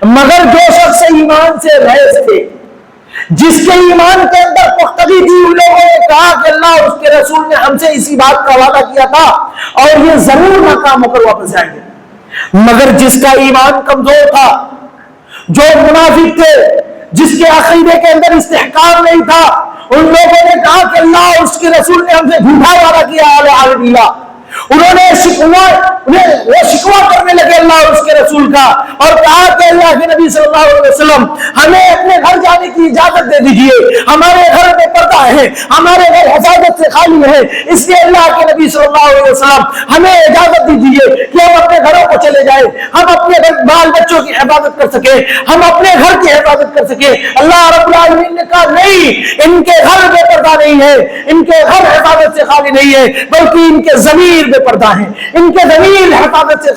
मगर जो शख्स ईमान से रहे थे, जिसके ईमान के अंदर पुख्तगी थी, उन लोगों ने कहा कि अल्लाह और उसके रसूल ने हमसे इसी बात का वादा किया था और ये जरूर नाकाम होकर वापस आएंगे। मगर जिसका ईमान कमजोर था, जो मुनाफिक थे, जिसके अकीदे के अंदर इस्तेहकाम नहीं था, उन लोगों ने कहा कि अल्लाह और उसके रसूल ने हमसे झूठा वादा किया। उन्होंने शिकवा करने लगे अल्लाह और उसके रसूल का और कहा कि अल्लाह के नबी सल्लल्लाहु अलैहि वसल्लम हमें अपने घर जाने की इजाजत दे दीजिए, हमारे घर में पर्दा है, हमारे घर हिफाजत से खाली है, इसलिए अल्लाह के नबी सल्लल्लाहु अलैहि वसल्लम हमें इजाजत दीजिए कि हम अपने घरों को चले जाए, हम अपने बाल बच्चों की हिफाजत कर सके, हम अपने घर की हिफाजत कर सके। अल्लाह रब्बुल आलमीन ने कहा नहीं, इनके घर में पर्दा नहीं है, इनके घर हिफाजत से खाली नहीं है, बल्कि इनके ज़मीर में पर्दा है, इनके ज़मीर हिफाजत से